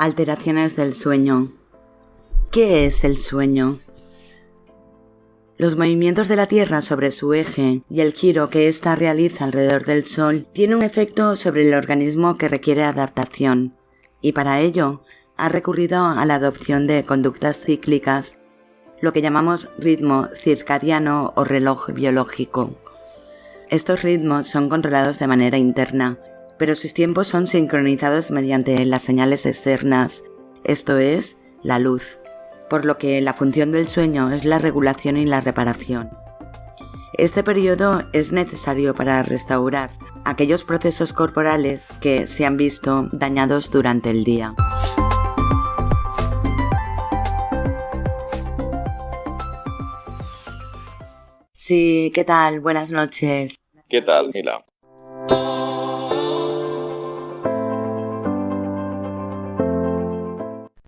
Alteraciones del sueño. ¿Qué es el sueño? Los movimientos de la Tierra sobre su eje y el giro que ésta realiza alrededor del Sol tienen un efecto sobre el organismo que requiere adaptación, y para ello ha recurrido a la adopción de conductas cíclicas, lo que llamamos ritmo circadiano o reloj biológico. Estos ritmos son controlados de manera interna, pero sus tiempos son sincronizados mediante las señales externas, esto es, la luz, por lo que la función del sueño es la regulación y la reparación. Este periodo es necesario para restaurar aquellos procesos corporales que se han visto dañados durante el día. Sí, ¿qué tal? Buenas noches. ¿Qué tal, Mila?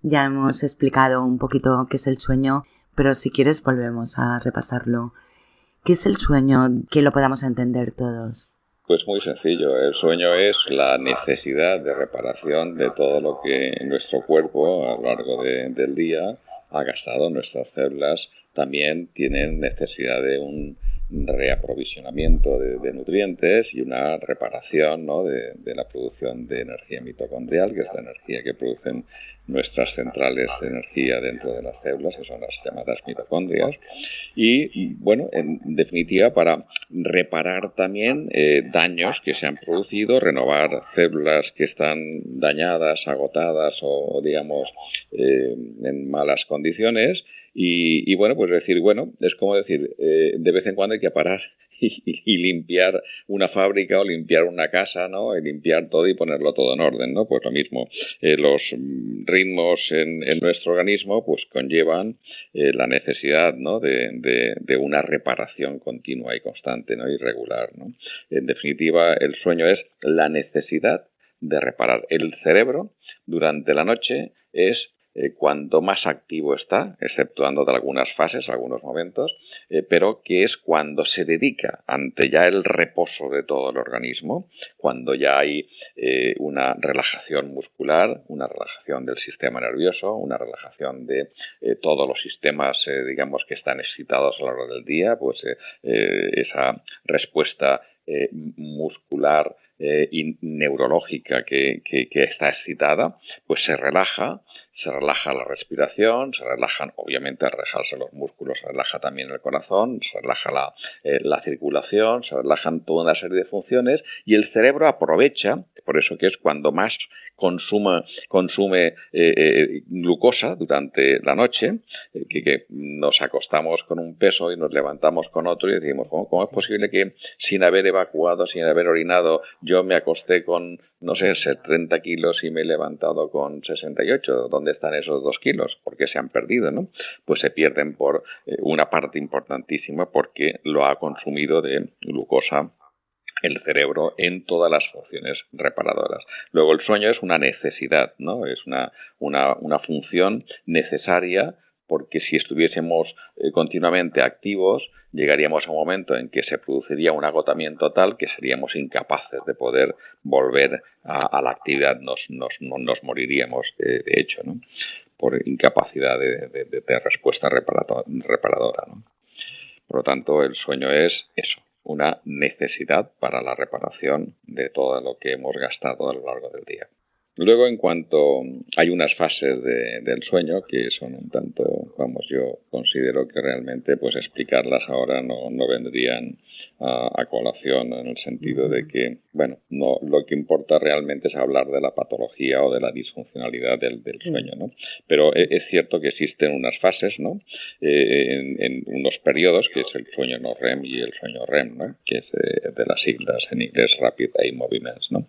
Ya hemos explicado un poquito qué es el sueño, pero si quieres volvemos a repasarlo. ¿Qué es el sueño? Que lo podamos entender todos. Pues muy sencillo. El sueño es la necesidad de reparación de todo lo que nuestro cuerpo a lo largo del día ha gastado. Nuestras células también tienen necesidad de un reaprovisionamiento de nutrientes y una reparación, ¿no?, de la producción de energía mitocondrial, que es la energía que producen nuestras centrales de energía dentro de las células, que son las llamadas mitocondrias. Y bueno, en definitiva, para reparar también daños que se han producido, renovar células que están dañadas, agotadas o digamos, en malas condiciones. Y bueno, pues decir, bueno, es como decir, de vez en cuando hay que parar y limpiar una fábrica o limpiar una casa, ¿no? Y limpiar todo y ponerlo todo en orden, ¿no? Pues lo mismo, los ritmos en nuestro organismo pues conllevan la necesidad, ¿no?, de una reparación continua y constante, ¿no?, y regular, ¿no? En definitiva, el sueño es la necesidad de reparar. El cerebro durante la noche es cuanto más activo está, exceptuando de algunas fases, algunos momentos, pero que es cuando se dedica ante ya el reposo de todo el organismo, cuando ya hay una relajación muscular, una relajación del sistema nervioso, una relajación de todos los sistemas, digamos, que están excitados a lo largo del día, pues esa respuesta muscular y neurológica que está excitada, pues se relaja la respiración, se relajan, obviamente al relajarse los músculos, se relaja también el corazón, se relaja la circulación, se relajan toda una serie de funciones y el cerebro aprovecha, por eso que es cuando más consume glucosa durante la noche, que nos acostamos con un peso y nos levantamos con otro y decimos, ¿cómo es posible que sin haber evacuado, sin haber orinado, yo me acosté con, no sé, 70 kilos y me he levantado con 68? ¿Dónde están esos 2 kilos? ¿Por qué se han perdido, no? Pues se pierden por una parte importantísima porque lo ha consumido de glucosa el cerebro en todas las funciones reparadoras. Luego el sueño es una necesidad, ¿no? Es una función necesaria porque si estuviésemos continuamente activos, llegaríamos a un momento en que se produciría un agotamiento tal que seríamos incapaces de poder volver a la actividad, nos moriríamos de hecho, ¿no?, por incapacidad de respuesta reparadora, ¿no? Por lo tanto, el sueño es eso, una necesidad para la reparación de todo lo que hemos gastado a lo largo del día. Luego, en cuanto hay unas fases del sueño que son un tanto, yo considero que realmente pues explicarlas ahora no vendrían a colación, en el sentido de que, bueno, no, lo que importa realmente es hablar de la patología o de la disfuncionalidad del sueño, ¿no? Pero es cierto que existen unas fases, ¿no?, en unos periodos, que es el sueño no REM y el sueño REM, ¿no?, que es de las siglas en inglés Rapid Eye Movements, ¿no?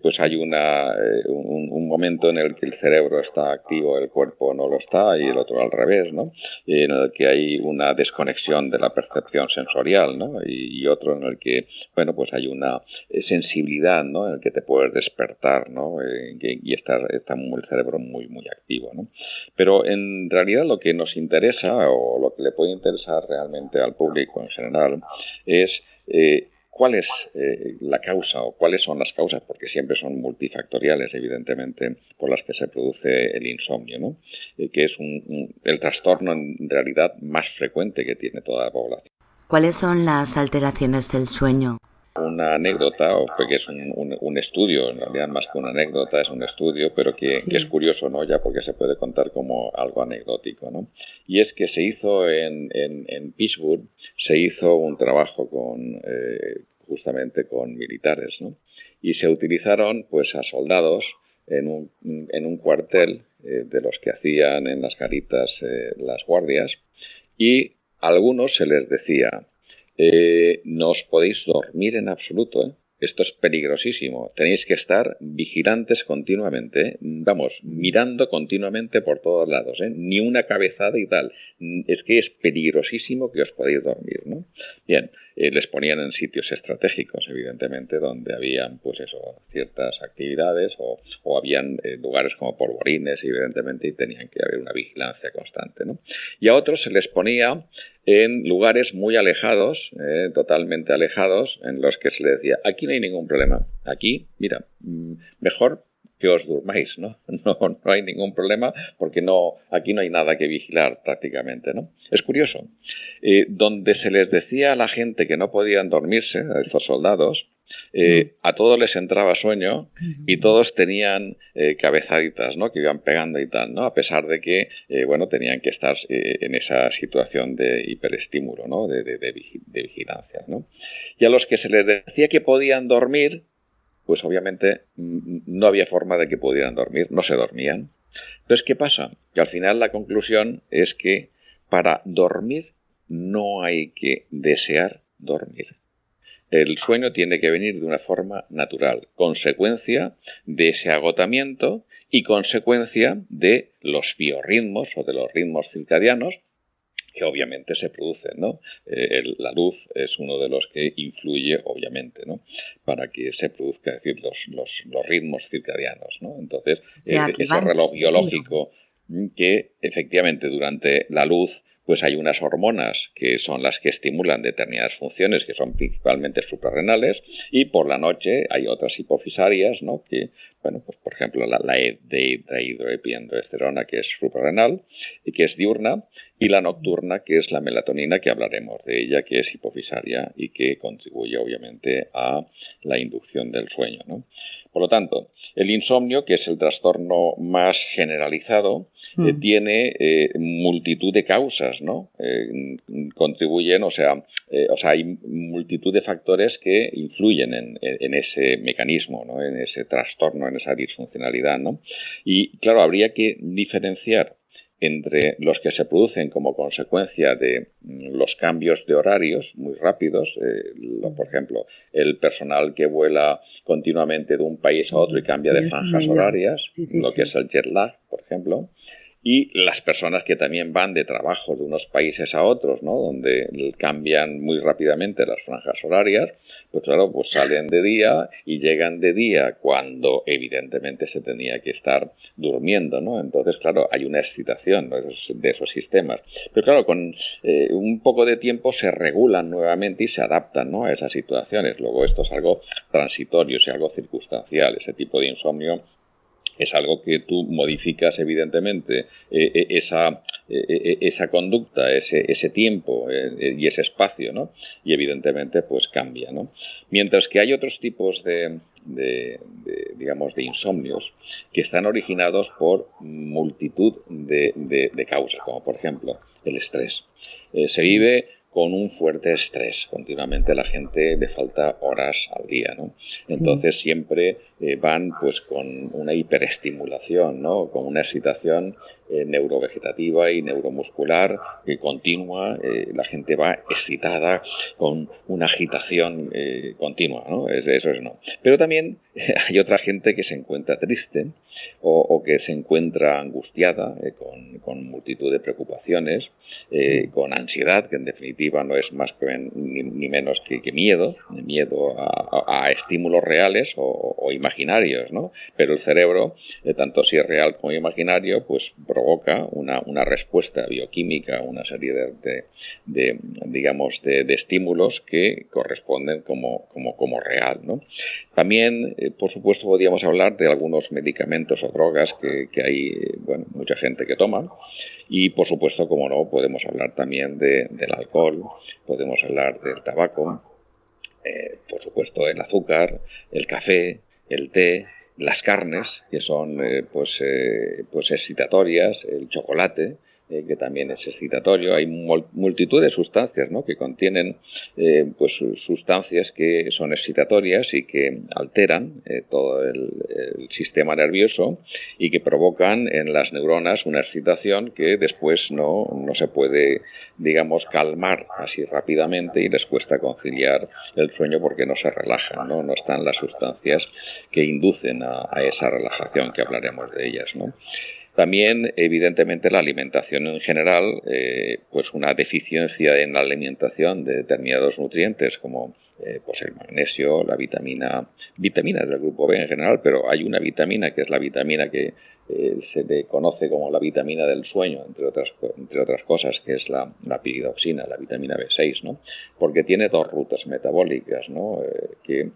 Pues hay un momento en el que el cerebro está activo, el cuerpo no lo está, y el otro al revés, ¿no?, en el que hay una desconexión de la percepción sensorial, ¿no?, y otro en el que, bueno, pues hay una sensibilidad, ¿no?, en el que te puedes despertar, ¿no?, y está el cerebro muy, muy activo, ¿no? Pero en realidad lo que nos interesa, o lo que le puede interesar realmente al público en general, es ¿cuál es la causa o cuáles son las causas? Porque siempre son multifactoriales, evidentemente, por las que se produce el insomnio, ¿no? Que es el trastorno en realidad más frecuente que tiene toda la población. ¿Cuáles son las alteraciones del sueño? Una anécdota, o que es un estudio, en realidad más que una anécdota es un estudio, pero que es curioso, ¿no? Ya porque se puede contar como algo anecdótico, ¿no? Y es que se hizo en Pittsburgh, se hizo un trabajo justamente con militares, ¿no? Y se utilizaron pues a soldados en un cuartel de los que hacían en las garitas las guardias, y a algunos se les decía: no os podéis dormir en absoluto, ¿eh? Esto es peligrosísimo. Tenéis que estar vigilantes continuamente, Vamos, mirando continuamente por todos lados, Ni una cabezada y tal. Es que es peligrosísimo que os podéis dormir, ¿no? Bien, les ponían en sitios estratégicos, evidentemente, donde habían, pues eso, ciertas actividades o habían lugares como polvorines, evidentemente, y tenían que haber una vigilancia constante, ¿no? Y a otros se les ponía en lugares muy alejados, totalmente alejados, en los que se les decía: aquí no hay ningún problema, aquí, mira, mejor que os durmáis, ¿no? No hay ningún problema porque aquí no hay nada que vigilar prácticamente, ¿no? Es curioso. Donde se les decía a la gente que no podían dormirse, a estos soldados, a todos les entraba sueño y todos tenían cabezaditas, ¿no? Que iban pegando y tal, ¿no? A pesar de que, tenían que estar en esa situación de hiperestímulo, ¿no? De vigilancia, ¿no? Y a los que se les decía que podían dormir, pues obviamente no había forma de que pudieran dormir, no se dormían. Entonces, ¿qué pasa? Que al final la conclusión es que para dormir no hay que desear dormir. El sueño tiene que venir de una forma natural, consecuencia de ese agotamiento y consecuencia de los biorritmos o de los ritmos circadianos que obviamente se producen, ¿no? La luz es uno de los que influye, obviamente, ¿no? Para que se produzca, es decir, los ritmos circadianos, ¿no? Entonces, ese reloj biológico que efectivamente durante la luz pues hay unas hormonas que son las que estimulan determinadas funciones que son principalmente suprarrenales, y por la noche hay otras hipofisarias, ¿no? Que, pues por ejemplo la dihidroepiandrosterona, que es suprarrenal y que es diurna, y la nocturna, que es la melatonina, que hablaremos de ella, que es hipofisaria y que contribuye obviamente a la inducción del sueño, ¿no? Por lo tanto, el insomnio, que es el trastorno más generalizado, tiene multitud de causas, ¿no? Contribuyen, hay multitud de factores que influyen en ese mecanismo, ¿no? En ese trastorno, en esa disfuncionalidad, ¿no? Y claro, habría que diferenciar entre los que se producen como consecuencia de los cambios de horarios muy rápidos, por ejemplo, el personal que vuela continuamente de un país a otro y cambia de franjas horarias, lo que es el jet lag, por ejemplo, y las personas que también van de trabajo de unos países a otros, ¿no? Donde cambian muy rápidamente las franjas horarias, pues claro, pues salen de día y llegan de día cuando evidentemente se tenía que estar durmiendo, ¿no? Entonces, claro, hay una excitación, ¿no? de esos sistemas. Pero claro, con un poco de tiempo se regulan nuevamente y se adaptan, ¿no? A esas situaciones. Luego esto es algo transitorio, es algo circunstancial. Ese tipo de insomnio es algo que tú modificas evidentemente esa conducta, ese tiempo y ese espacio, ¿no? Y evidentemente pues cambia, ¿no? Mientras que hay otros tipos de insomnios que están originados por multitud de causas, como por ejemplo el estrés. Se vive con un fuerte estrés. Continuamente la gente le falta horas al día, ¿no? Entonces siempre van pues con una hiperestimulación, ¿no? Con una excitación neurovegetativa y neuromuscular continua. La gente va excitada con una agitación continua, ¿no? Eso es no. Pero también hay otra gente que se encuentra triste o que se encuentra angustiada con multitud de preocupaciones, con ansiedad, que en definitiva no es más ni menos que miedo a estímulos reales o imaginarios, ¿no? Pero el cerebro, tanto si es real como imaginario, pues provoca una respuesta bioquímica, una serie de estímulos que corresponden como real, ¿no? También, por supuesto, podríamos hablar de algunos medicamentos o drogas que hay, mucha gente que toma. Y, por supuesto, como no, podemos hablar también del alcohol, podemos hablar del tabaco, por supuesto, el azúcar, el café, el té, las carnes, que son excitatorias, el chocolate, que también es excitatorio. Hay multitud de sustancias, ¿no?, que contienen sustancias que son excitatorias y que alteran todo el sistema nervioso y que provocan en las neuronas una excitación que después no se puede, calmar así rápidamente, y les cuesta conciliar el sueño porque no se relajan, no están las sustancias que inducen a esa relajación, que hablaremos de ellas, ¿no? También, evidentemente, la alimentación en general, una deficiencia en la alimentación de determinados nutrientes, como el magnesio, la vitaminas del grupo B en general, pero hay una vitamina que es la vitamina que se le conoce como la vitamina del sueño, entre otras cosas, que es la piridoxina, la vitamina B6, ¿no? Porque tiene dos rutas metabólicas, ¿no? Que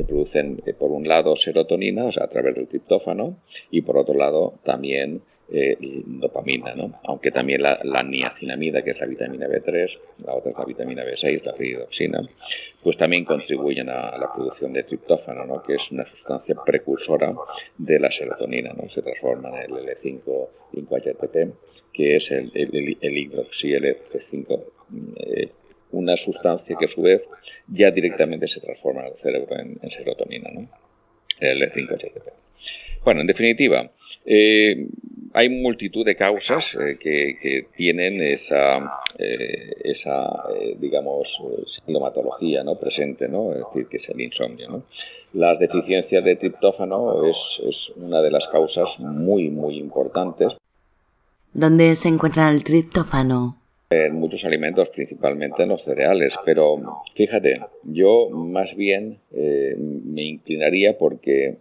producen, por un lado, serotonina, o sea, a través del triptófano, y por otro lado también dopamina, ¿no? Aunque también la niacinamida, que es la vitamina B3, la otra es la vitamina B6, la piridoxina, pues también contribuyen a la producción de triptófano, ¿no?, que es una sustancia precursora de la serotonina, ¿no? Se transforma en el L5-HTP, que es el hidroxi-L5, una sustancia que a su vez ya directamente se transforma en el cerebro en serotonina, ¿no?, el L5-HTP. Bueno, en definitiva, hay multitud de causas que tienen esa sintomatología, ¿no?, presente, ¿no?, es decir, que es el insomnio, ¿no? La deficiencia de triptófano es una de las causas muy, muy importantes. ¿Dónde se encuentra el triptófano? En muchos alimentos, principalmente en los cereales, pero fíjate, yo más bien me inclinaría porque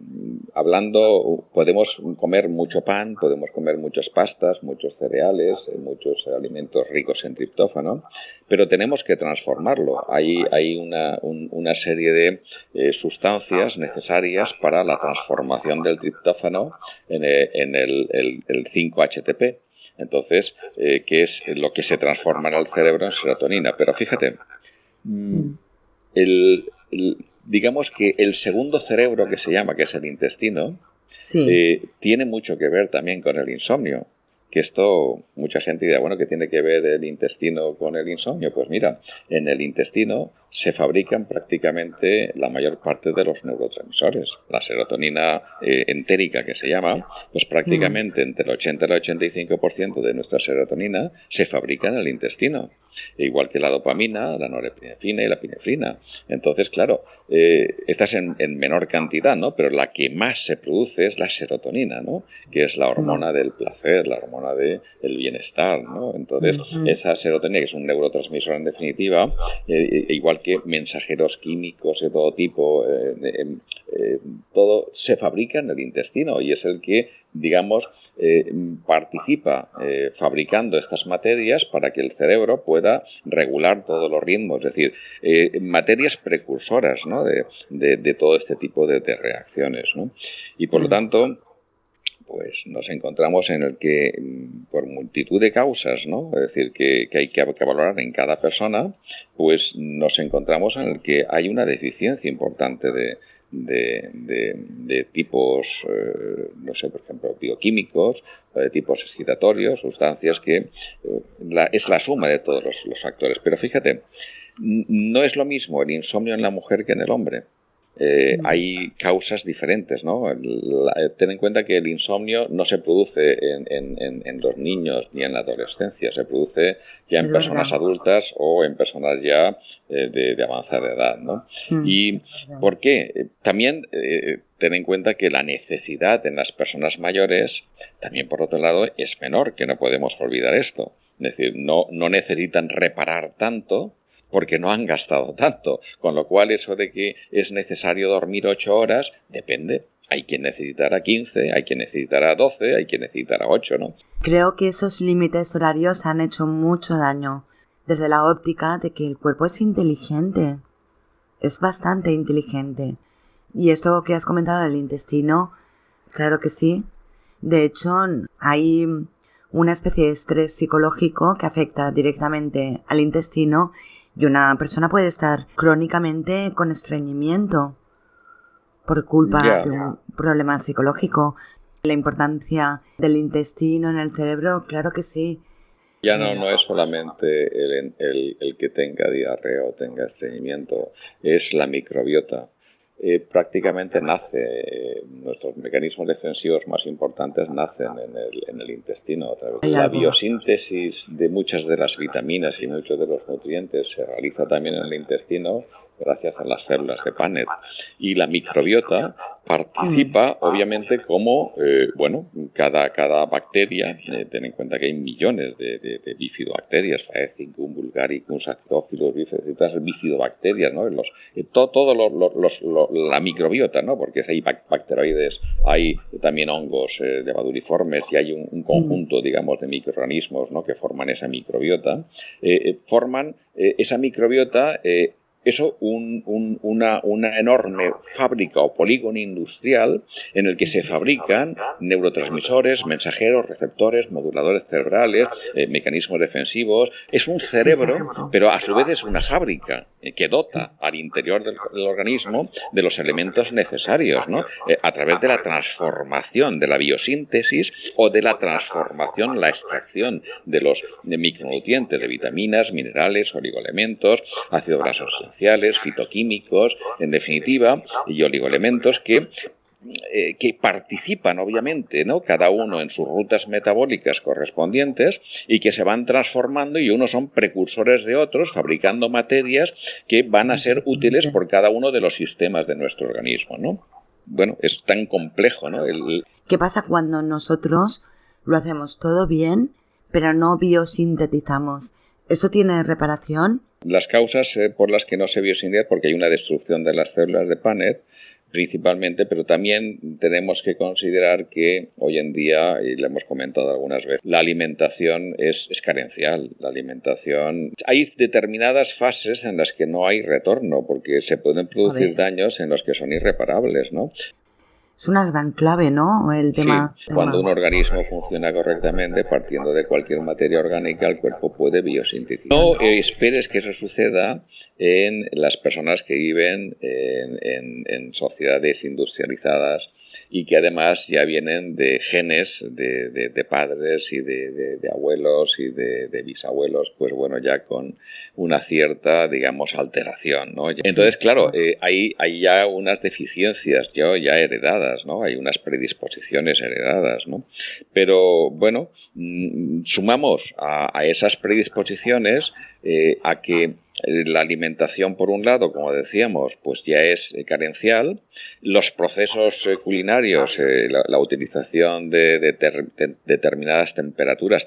podemos comer mucho pan, podemos comer muchas pastas, muchos cereales, muchos alimentos ricos en triptófano, pero tenemos que transformarlo. Hay una serie de sustancias necesarias para la transformación del triptófano en el 5-HTP. Entonces, que es lo que se transforma en el cerebro en serotonina. Pero fíjate, digamos que el segundo cerebro, que se llama, que es el intestino, sí, tiene mucho que ver también con el insomnio. Que esto, mucha gente dirá, bueno, ¿qué tiene que ver el intestino con el insomnio? Pues mira, en el intestino se fabrican prácticamente la mayor parte de los neurotransmisores. La serotonina entérica, que se llama, pues prácticamente entre el 80 y el 85% de nuestra serotonina se fabrica en el intestino. Igual que la dopamina, la norepinefrina y la epinefrina. Entonces, claro, estas en menor cantidad, ¿no? Pero la que más se produce es la serotonina, ¿no?, que es la hormona del placer, la hormona del bienestar, ¿no? Entonces, esa serotonina, que es un neurotransmisor en definitiva, igual que mensajeros químicos de todo tipo, todo se fabrica en el intestino y es el que, participa fabricando estas materias para que el cerebro pueda regular todos los ritmos, es decir, materias precursoras, ¿no?, de todo este tipo de reacciones, ¿no? Y por lo tanto, pues nos encontramos en el que, por multitud de causas, ¿no?, es decir, que hay que valorar en cada persona, pues nos encontramos en el que hay una deficiencia importante de tipos, por ejemplo, bioquímicos, de tipos excitatorios, sustancias que es la suma de todos los factores. Pero fíjate, no es lo mismo el insomnio en la mujer que en el hombre. Hay causas diferentes, ¿no? Ten en cuenta que el insomnio no se produce en los niños ni en la adolescencia, se produce ya en personas adultas o en personas ya de avanzada edad, ¿no? ¿Y por qué? También ten en cuenta que la necesidad en las personas mayores, también por otro lado, es menor, que no podemos olvidar esto. Es decir, no necesitan reparar tanto porque no han gastado tanto, con lo cual eso de que es necesario dormir 8 horas, depende. Hay quien necesitará 15, hay quien necesitará 12, hay quien necesitará 8, ¿no? Creo que esos límites horarios han hecho mucho daño desde la óptica de que el cuerpo es inteligente. Es bastante inteligente. Y esto que has comentado del intestino, claro que sí. De hecho, hay una especie de estrés psicológico que afecta directamente al intestino y una persona puede estar crónicamente con estreñimiento por culpa de un problema psicológico. La importancia del intestino en el cerebro, claro que sí. Ya no es solamente el que tenga diarrea o tenga estreñimiento, es la microbiota. Prácticamente nuestros mecanismos defensivos más importantes nacen en el intestino. La biosíntesis de muchas de las vitaminas y muchos de los nutrientes se realiza también en el intestino gracias a las células de Paneth. Y la microbiota participa, obviamente, como, cada bacteria, ten en cuenta que hay millones de bifidobacterias, Faecinium vulgaricum, Saccharomyces bifidobacterias, bifidobacterias, ¿no? La microbiota, ¿no? Porque hay bacteroides, hay también hongos levaduriformes y hay un conjunto, digamos, de microorganismos, ¿no? Que forman esa microbiota. Esa microbiota una enorme fábrica o polígono industrial en el que se fabrican neurotransmisores, mensajeros, receptores, moduladores cerebrales, mecanismos defensivos. Es un cerebro, pero a su vez es una fábrica que dota al interior del organismo de los elementos necesarios, ¿no? A través de la transformación de la biosíntesis o de la transformación, la extracción de los micronutrientes, de vitaminas, minerales, oligoelementos, ácidos grasos esenciales, fitoquímicos, en definitiva, y oligoelementos que participan, obviamente, ¿no? Cada uno en sus rutas metabólicas correspondientes y que se van transformando y unos son precursores de otros, fabricando materias que van a ser útiles por cada uno de los sistemas de nuestro organismo, ¿no? Bueno, es tan complejo, ¿no? ¿Qué pasa cuando nosotros lo hacemos todo bien, pero no biosintetizamos? ¿Eso tiene reparación? Las causas por las que no se biosintetizan, porque hay una destrucción de las células de Paneth, principalmente, pero también tenemos que considerar que hoy en día, y lo hemos comentado algunas veces, la alimentación es carencial. La alimentación... Hay determinadas fases en las que no hay retorno, porque se pueden producir daños en los que son irreparables, ¿no? Es una gran clave, ¿no? El tema. Sí, cuando un organismo funciona correctamente, partiendo de cualquier materia orgánica, el cuerpo puede biosintetizar. No esperes que eso suceda en las personas que viven en sociedades industrializadas y que además ya vienen de genes de padres y de abuelos y de bisabuelos, pues bueno, ya con una cierta, digamos, alteración, ¿no? Entonces, claro, hay ya unas deficiencias ya heredadas, ¿no? Hay unas predisposiciones heredadas, ¿no? Pero, bueno, sumamos a esas predisposiciones a que la alimentación, por un lado, como decíamos, pues ya es carencial. Los procesos culinarios, la utilización de determinadas temperaturas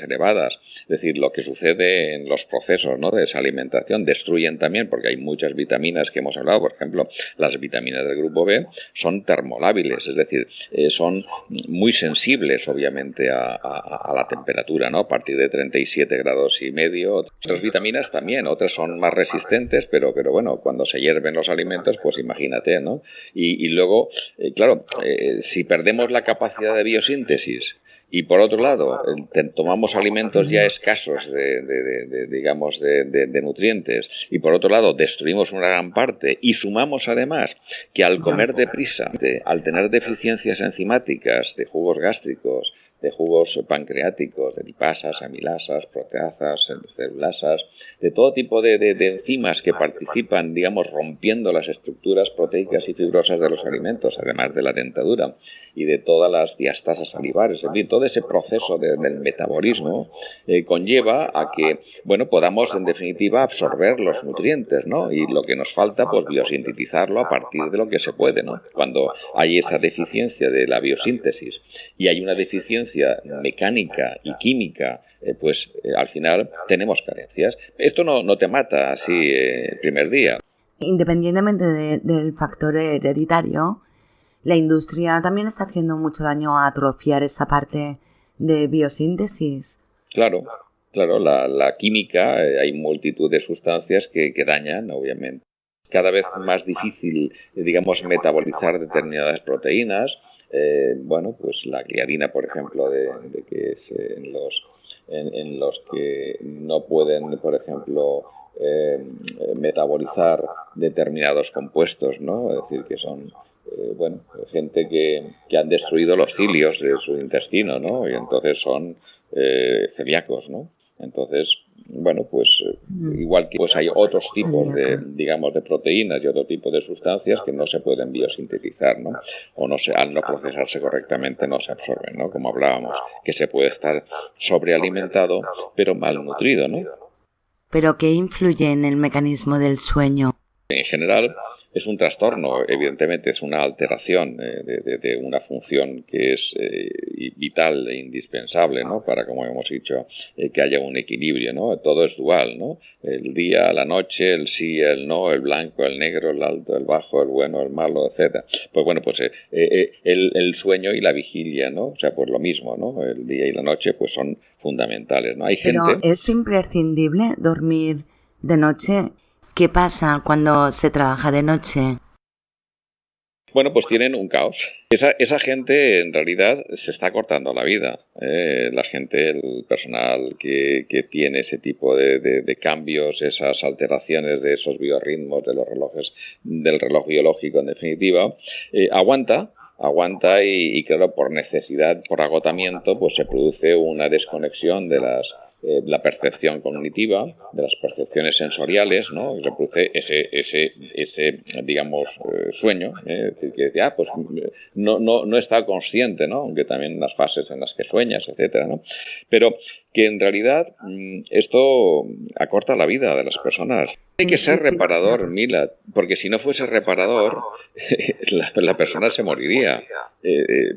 elevadas, es decir, lo que sucede en los procesos, ¿no?, de esa alimentación, destruyen también, porque hay muchas vitaminas que hemos hablado, por ejemplo, las vitaminas del grupo B son termolábiles, es decir, son muy sensibles, obviamente, a la temperatura, ¿no?, a partir de 37 grados y medio. Otras vitaminas también, otras son más resistentes, pero bueno, cuando se hierven los alimentos, pues imagínate, ¿no? Y luego, claro, si perdemos la capacidad de biosíntesis y por otro lado tomamos alimentos ya escasos de nutrientes y por otro lado destruimos una gran parte y sumamos además que al comer deprisa, al tener deficiencias enzimáticas de jugos gástricos, de jugos pancreáticos, de lipasas, amilasas, proteasas, celulasas, de todo tipo de enzimas que participan, digamos, rompiendo las estructuras proteicas y fibrosas de los alimentos, además de la dentadura y de todas las diastasas salivares. Es decir, todo ese proceso del metabolismo conlleva a que, bueno, podamos en definitiva absorber los nutrientes, ¿no? Y lo que nos falta, pues biosintetizarlo a partir de lo que se puede, ¿no? Cuando hay esa deficiencia de la biosíntesis y hay una deficiencia mecánica y química, al final tenemos carencias. Esto no te mata así el primer día. Independientemente del factor hereditario, la industria también está haciendo mucho daño a atrofiar esa parte de biosíntesis. Claro, la química, hay multitud de sustancias que dañan, obviamente. Cada vez más difícil, digamos, metabolizar determinadas proteínas. Pues la gliadina, por ejemplo, de que es en los que no pueden, por ejemplo, metabolizar determinados compuestos, ¿no? Es decir, que son gente que han destruido los cilios de su intestino, ¿no? Y entonces son celíacos, ¿no? Entonces, igual que pues hay otros tipos de, digamos, de proteínas y otro tipo de sustancias que no se pueden biosintetizar, ¿no? O al no procesarse correctamente no se absorben, ¿no? Como hablábamos, que se puede estar sobrealimentado pero malnutrido, ¿no? ¿Pero qué influye en el mecanismo del sueño? En general, es un trastorno, evidentemente, es una alteración de una función que es vital e indispensable, ¿no? Para, como hemos dicho, que haya un equilibrio, ¿no? Todo es dual, ¿no? El día, la noche, el sí, el no, el blanco, el negro, el alto, el bajo, el bueno, el malo, etcétera. El sueño y la vigilia, ¿no? O sea, pues lo mismo, ¿no? El día y la noche, pues son fundamentales, ¿no? Pero ¿es imprescindible dormir de noche? ¿Qué pasa cuando se trabaja de noche? Bueno, pues tienen un caos. Esa gente en realidad se está cortando la vida. La gente, el personal que tiene ese tipo de cambios, esas alteraciones de esos biorritmos de los relojes, del reloj biológico en definitiva, aguanta y claro, por necesidad, por agotamiento, pues se produce una desconexión de la percepción cognitiva, de las percepciones sensoriales, ¿no? Y se produce ese digamos, sueño, es decir, que dice, pues no está consciente, ¿no? Aunque también las fases en las que sueñas, etcétera, ¿no? Pero que en realidad esto acorta la vida de las personas. Hay que ser reparador, Mila, porque si no fuese reparador, la persona se moriría,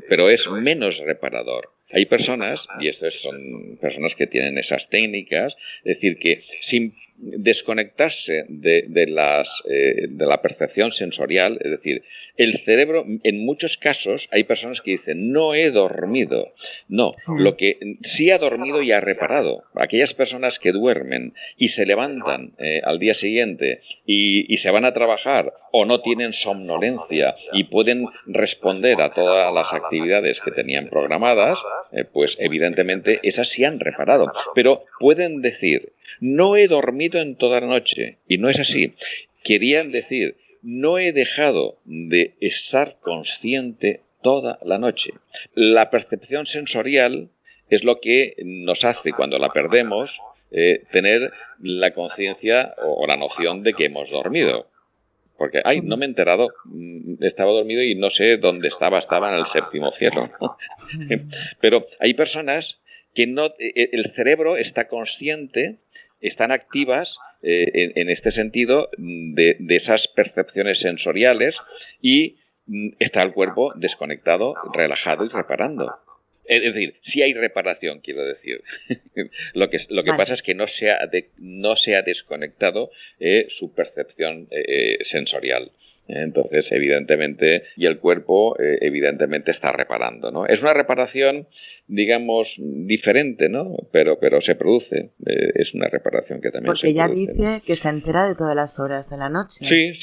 pero es menos reparador. Hay personas, y estas son personas que tienen esas técnicas, es decir, que sin desconectarse de la percepción sensorial, es decir, el cerebro, en muchos casos, hay personas que dicen, no he dormido. No, lo que sí ha dormido y ha reparado. Aquellas personas que duermen y se levantan al día siguiente y se van a trabajar o no tienen somnolencia y pueden responder a todas las actividades que tenían programadas, pues evidentemente esas sí han reparado. Pero pueden decir, no he dormido en toda la noche, y no es así. Querían decir, no he dejado de estar consciente toda la noche. La percepción sensorial es lo que nos hace, cuando la perdemos, tener la conciencia o la noción de que hemos dormido. Porque, no me he enterado, estaba dormido y no sé dónde estaba en el séptimo cielo. Pero hay personas que el cerebro está consciente, están activas en este sentido de esas percepciones sensoriales y está el cuerpo desconectado, relajado y reparando. Es decir, sí hay reparación, quiero decir. Lo que pasa es que no se ha desconectado su percepción sensorial. Entonces, evidentemente, y el cuerpo, evidentemente, está reparando, ¿no? Es una reparación, digamos, diferente, ¿no? Pero se produce. Es una reparación que también se produce. Porque ella dice, ¿no?, que se entera de todas las horas de la noche. Sí.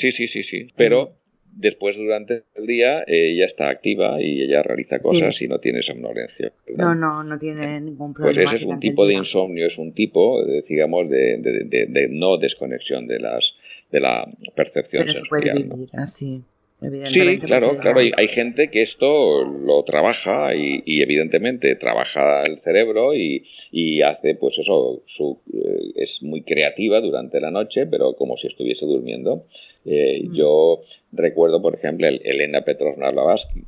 Pero después, durante el día, ella está activa y ella realiza cosas y no tiene somnolencia, ¿verdad? No tiene ningún problema. Pues ese es un tipo de insomnio, es un tipo, digamos, de no desconexión de la percepción sensorial. Pero se puede vivir así, evidentemente. Sí, claro. Hay gente que esto lo trabaja y evidentemente trabaja el cerebro y hace, pues eso, es muy creativa durante la noche, pero como si estuviese durmiendo. Yo recuerdo, por ejemplo, Elena Petrovna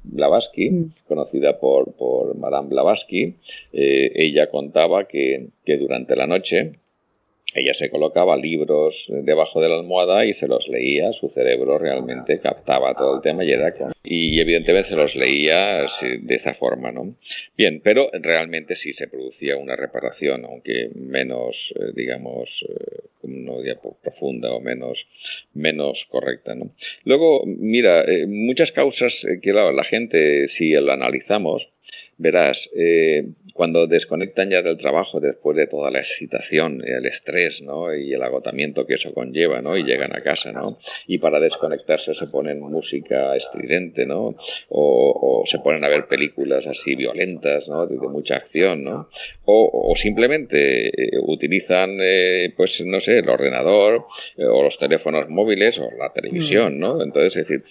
Blavatsky, conocida por Madame Blavatsky. Ella contaba que durante la noche ella se colocaba libros debajo de la almohada y se los leía, su cerebro realmente captaba todo el tema y evidentemente se los leía de esa forma, ¿no? Bien, pero realmente sí se producía una reparación, aunque menos, no diría profunda o menos correcta, ¿no? Luego, mira, muchas causas que la gente, si la analizamos, verás, cuando desconectan ya del trabajo después de toda la excitación, el estrés, ¿no? Y el agotamiento que eso conlleva, ¿no? Y llegan a casa, ¿no? Y para desconectarse se ponen música estridente, ¿no? O se ponen a ver películas así violentas, ¿no? De mucha acción, ¿no? O simplemente utilizan, pues no sé, el ordenador o los teléfonos móviles o la televisión, ¿no? Entonces, es decir,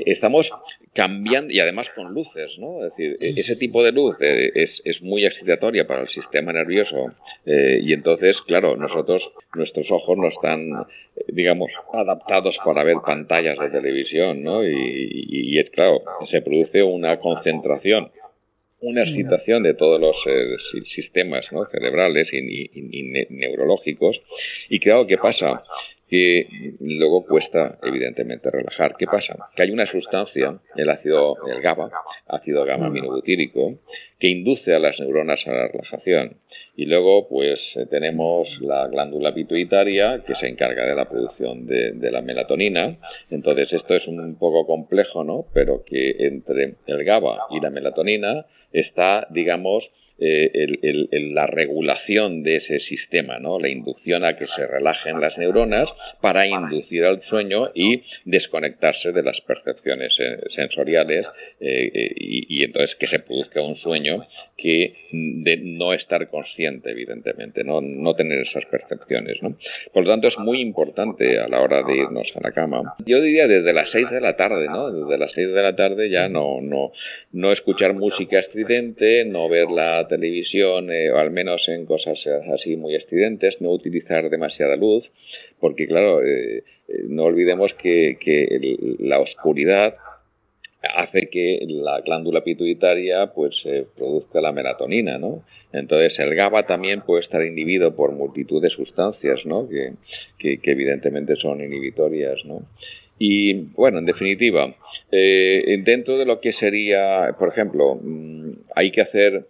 estamos cambiando, y además con luces, ¿no? Es decir, ese tipo de luz es muy excitatoria para el sistema nervioso, y entonces, claro, nuestros ojos no están, adaptados para ver pantallas de televisión, ¿no? Y es claro, se produce una concentración, una excitación de todos los sistemas, ¿no? Cerebrales y neurológicos. Y claro, ¿qué pasa? Que luego cuesta, evidentemente, relajar. ¿Qué pasa? Que hay una sustancia, el GABA, ácido gamma-aminobutírico, que induce a las neuronas a la relajación. Y luego, pues, tenemos la glándula pituitaria, que se encarga de la producción de la melatonina. Entonces, esto es un poco complejo, ¿no? Pero que entre el GABA y la melatonina está, la regulación de ese sistema, ¿no? La inducción a que se relajen las neuronas para inducir al sueño y desconectarse de las percepciones sensoriales, y entonces que se produzca un sueño que de no estar consciente, evidentemente, no tener esas percepciones, ¿no? Por lo tanto, es muy importante a la hora de irnos a la cama. Yo diría desde las 6 de la tarde, ¿no? Desde las 6 de la tarde ya no escuchar música estridente, no ver la televisión, o al menos en cosas así muy estridentes, no utilizar demasiada luz, porque claro, no olvidemos que la oscuridad hace que la glándula pituitaria pues produzca la melatonina, ¿no? Entonces el GABA también puede estar inhibido por multitud de sustancias, ¿no? Que evidentemente son inhibitorias, ¿no? Y bueno, en definitiva, dentro de lo que sería, por ejemplo, hay que hacer,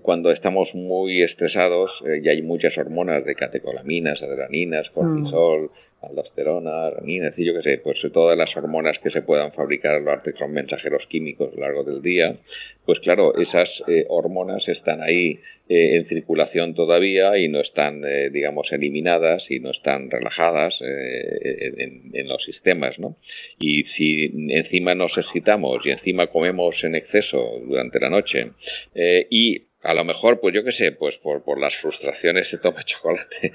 cuando estamos muy estresados, y hay muchas hormonas de catecolaminas, adrenalinas, cortisol, aldosterona, renina, yo qué sé, pues todas las hormonas que se puedan fabricar a lo largo, son mensajeros químicos a lo largo del día, pues claro, esas hormonas están ahí en circulación todavía y no están, eliminadas y no están relajadas en los sistemas, ¿no? Y si encima nos excitamos y encima comemos en exceso durante la noche, y a lo mejor, pues yo qué sé, pues por las frustraciones se toma chocolate,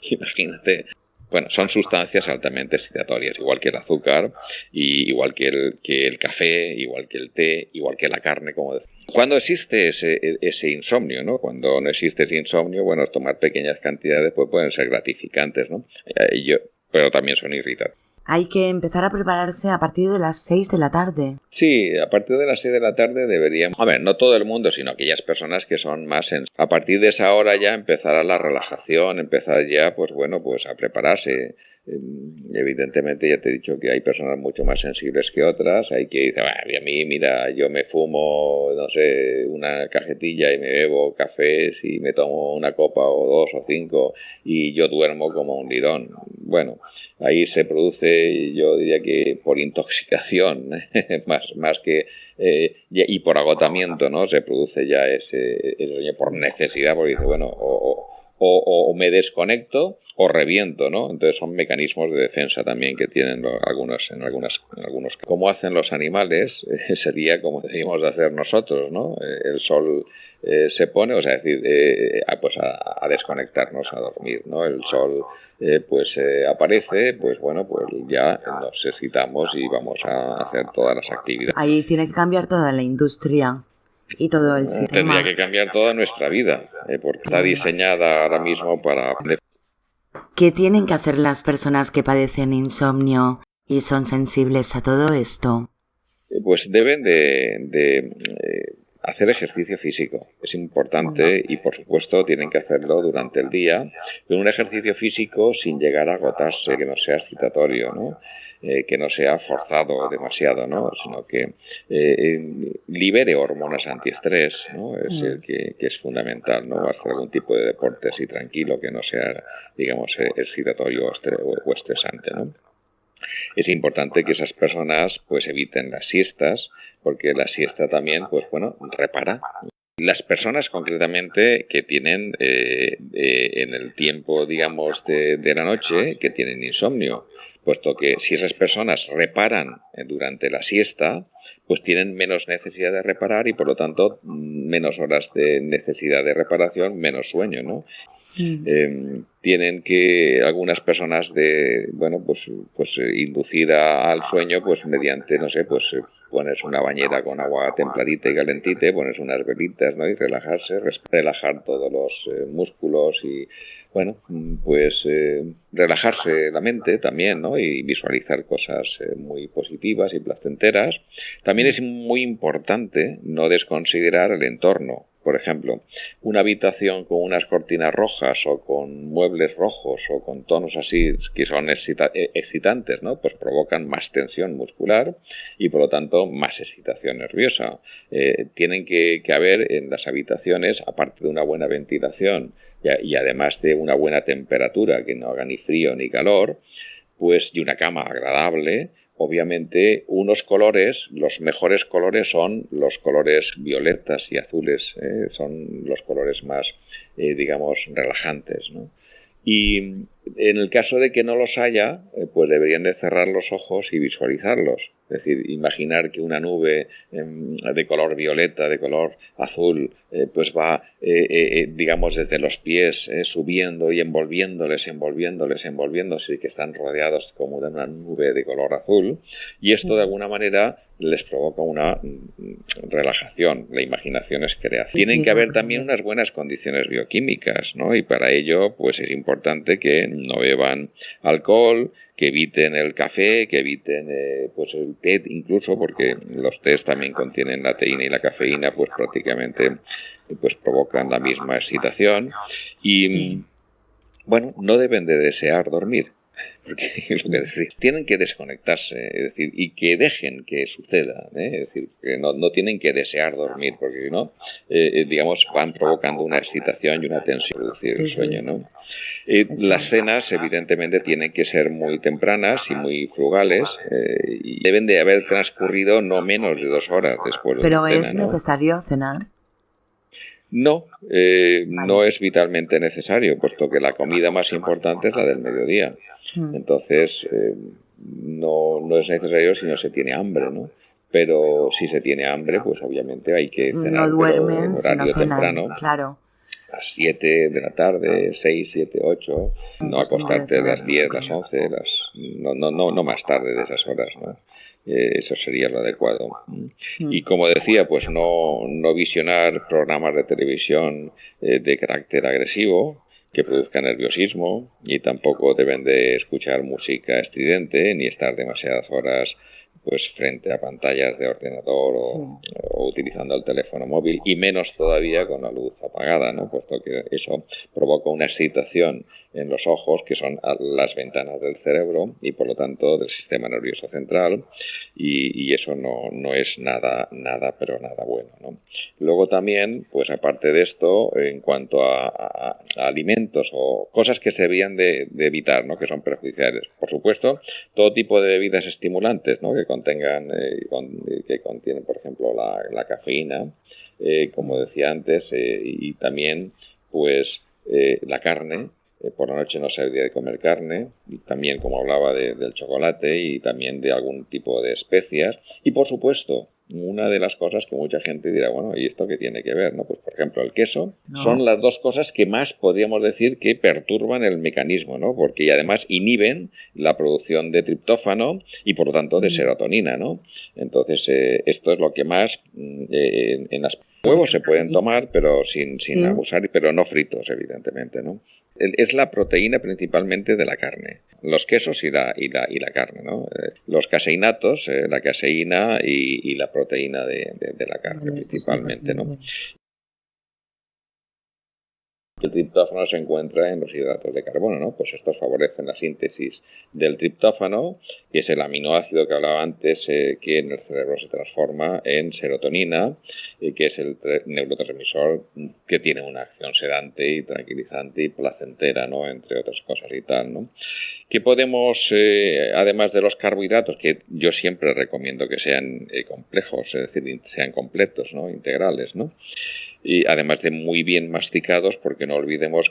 imagínate. Bueno, son sustancias altamente excitatorias, igual que el azúcar, y igual que el café, igual que el té, igual que la carne, como decía. Cuando existe ese insomnio, ¿no? Cuando no existe ese insomnio, bueno, tomar pequeñas cantidades pues pueden ser gratificantes, ¿no? Pero también son irritantes. Hay que empezar a prepararse a partir de las 6 de la tarde. Sí, a partir de las 6 de la tarde deberíamos... A ver, no todo el mundo, sino aquellas personas que son más... A partir de esa hora ya empezará la relajación, empezar ya, pues bueno, pues a prepararse. Evidentemente ya te he dicho que hay personas mucho más sensibles que otras. Hay que decir, a mí, mira, yo me fumo, no sé, una cajetilla y me bebo cafés y me tomo una copa o 2 o 5 y yo duermo como un lirón. Bueno, ahí se produce, yo diría que por intoxicación, más que y por agotamiento, ¿no? Se produce ya ese por necesidad, porque dice, bueno, o me desconecto o reviento, ¿no? Entonces son mecanismos de defensa también que tienen en algunos. Como hacen los animales, sería como deberíamos hacer nosotros, ¿no? El sol se pone, o sea, es decir, pues a desconectarnos, a dormir, ¿no? El sol aparece, pues bueno, pues ya nos excitamos y vamos a hacer todas las actividades. Ahí tiene que cambiar toda la industria y todo el sistema. Tendría que cambiar toda nuestra vida, porque está diseñada ahora mismo para... ¿Qué tienen que hacer las personas que padecen insomnio y son sensibles a todo esto? Pues deben de hacer ejercicio físico. Es importante y, por supuesto, tienen que hacerlo durante el día, pero un ejercicio físico sin llegar a agotarse, que no sea excitatorio, ¿no? Que no sea forzado demasiado, ¿no? Sino que libere hormonas antiestrés, ¿no? Es el que es fundamental, ¿no? Hacer algún tipo de deporte así tranquilo, que no sea, digamos, excitatorio o estresante, ¿no? Es importante que esas personas pues eviten las siestas, porque la siesta también, pues bueno, repara. Las personas concretamente que tienen en el tiempo, digamos, de la noche, que tienen insomnio, puesto que si esas personas reparan durante la siesta, pues tienen menos necesidad de reparar y por lo tanto menos horas de necesidad de reparación, menos sueño, ¿no? Tienen que algunas personas pues inducir al sueño pues mediante, no sé, pues pones una bañera con agua templadita y calentita, pones unas velitas, ¿no? Y relajar todos los músculos y bueno, pues relajarse la mente también, ¿no? Y visualizar cosas muy positivas y placenteras. También es muy importante no desconsiderar el entorno. Por ejemplo, una habitación con unas cortinas rojas o con muebles rojos o con tonos así que son excitantes, ¿no? Pues provocan más tensión muscular y por lo tanto más excitación nerviosa. Tienen que haber en las habitaciones, aparte de una buena ventilación y además de una buena temperatura que no haga ni frío ni calor, pues y una cama agradable. Obviamente, unos colores, los mejores colores son los colores violetas y azules, son los colores más, digamos, relajantes, ¿no? Y en el caso de que no los haya, pues deberían de cerrar los ojos y visualizarlos. Es decir, imaginar que una nube de color violeta, de color azul, pues va, digamos, desde los pies, subiendo y envolviéndose, y que están rodeados como de una nube de color azul. Y esto, de alguna manera, les provoca una relajación. La imaginación es creación. Tienen que haber también unas buenas condiciones bioquímicas, ¿no? Y para ello, pues es importante que no beban alcohol, que eviten el café, que eviten pues el té incluso, porque los tés también contienen la teína y la cafeína, pues prácticamente pues provocan la misma excitación. Y bueno, no deben de desear dormir, porque es lo que decir, tienen que desconectarse, es decir, y que dejen que suceda, es decir, que no tienen que desear dormir, porque si no, digamos, van provocando una excitación y una tensión, reducir el sueño, ¿no? Las cenas, evidentemente, tienen que ser muy tempranas y muy frugales, y deben de haber transcurrido no menos de 2 horas después de la cena. ¿Pero es necesario cenar? No, no es vitalmente necesario, puesto que la comida más importante es la del mediodía. Entonces, no es necesario si no se tiene hambre, ¿no? Pero si se tiene hambre, pues obviamente hay que cenar. No duermen, en horario temprano, claro. A las 7 de la tarde, 6, 7, 8, no acostarte a las 10, las 11, no más tarde de esas horas, ¿no? Eso sería lo adecuado. Y como decía, pues no visionar programas de televisión de carácter agresivo que produzcan nerviosismo, y tampoco deben de escuchar música estridente ni estar demasiadas horas pues frente a pantallas de ordenador o utilizando el teléfono móvil, y menos todavía con la luz apagada, ¿no? Puesto que eso provoca una excitación en los ojos, que son las ventanas del cerebro y por lo tanto del sistema nervioso central, y eso no es nada pero nada bueno, ¿no? Luego también, pues aparte de esto, en cuanto a alimentos o cosas que se debían de evitar, ¿no? Que son perjudiciales. Por supuesto, todo tipo de bebidas estimulantes, ¿no? Que contienen, por ejemplo, la cafeína, como decía antes, y también, pues, la carne. Por la noche no se debería de comer carne, y también, como hablaba, del chocolate y también de algún tipo de especias. Y, por supuesto, una de las cosas que mucha gente dirá, bueno, ¿y esto qué tiene que ver? ¿No? Pues, por ejemplo, el queso. Son las dos cosas que más podríamos decir que perturban el mecanismo, ¿no? Porque además inhiben la producción de triptófano y, por lo tanto, de serotonina, ¿no? Entonces, esto es lo que más en las huevos se pueden tomar, pero sin abusar, pero no fritos, evidentemente, ¿no? Es la proteína principalmente de la carne, los quesos y la carne, ¿no? Los caseinatos, la caseína y la proteína de la carne principalmente, ¿no? El triptófano se encuentra en los hidratos de carbono, ¿no? Pues estos favorecen la síntesis del triptófano, que es el aminoácido que hablaba antes, que en el cerebro se transforma en serotonina, que es el neurotransmisor que tiene una acción sedante y tranquilizante y placentera, ¿no? Entre otras cosas y tal, ¿no? Que podemos, además de los carbohidratos, que yo siempre recomiendo que sean complejos, es decir, sean completos, ¿no? Integrales, ¿no? Y además de muy bien masticados, porque no olvidemos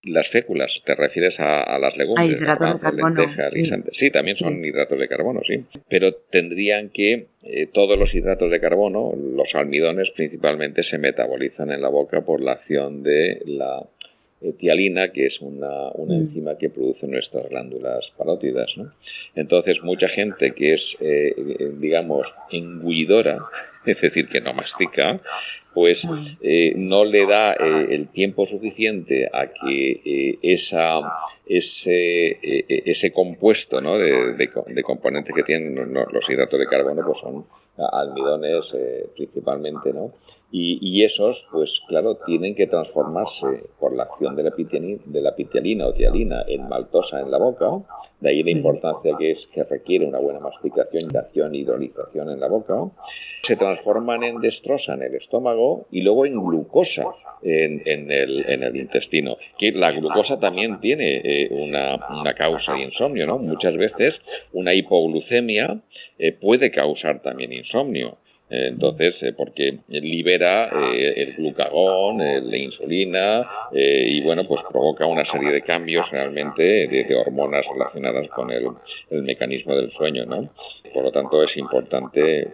las féculas, te refieres a las legumbres, hidratos de carbono, lentejas, guisantes. Sí, también son hidratos de carbono, sí. Pero tendrían que, todos los hidratos de carbono, los almidones principalmente, se metabolizan en la boca por la acción de la tialina, que es una enzima que produce nuestras glándulas parótidas, ¿no? Entonces, mucha gente que es, digamos, engullidora, es decir, que no mastica, pues no le da el tiempo suficiente a que ese compuesto, ¿no? de componentes que tienen los hidratos de carbono, pues son almidones principalmente, ¿no? Y esos, pues claro, tienen que transformarse por la acción de la pitialina o tialina en maltosa en la boca. De ahí la importancia que requiere una buena masticación, hidrolización en la boca. Se transforman en destrosa en el estómago y luego en glucosa en el intestino. Que la glucosa también tiene una causa de insomnio, ¿no? Muchas veces una hipoglucemia puede causar también insomnio. Entonces, porque libera el glucagón, la insulina, y bueno, pues provoca una serie de cambios realmente de hormonas relacionadas con el mecanismo del sueño, ¿no? Por lo tanto, es importante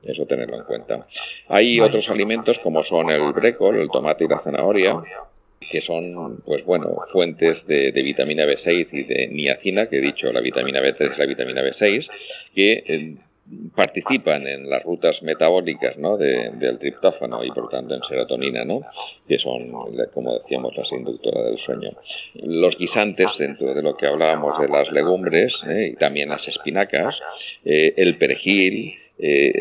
eso tenerlo en cuenta. Hay otros alimentos como son el brécol, el tomate y la zanahoria, que son, pues bueno, fuentes de vitamina B6 y de niacina, que he dicho, la vitamina B3 y la vitamina B6, que participan en las rutas metabólicas, ¿no? del triptófano y por tanto en serotonina, ¿no? Que son, como decíamos, las inductoras del sueño. Los guisantes, dentro de lo que hablábamos de las legumbres, y también las espinacas, el perejil,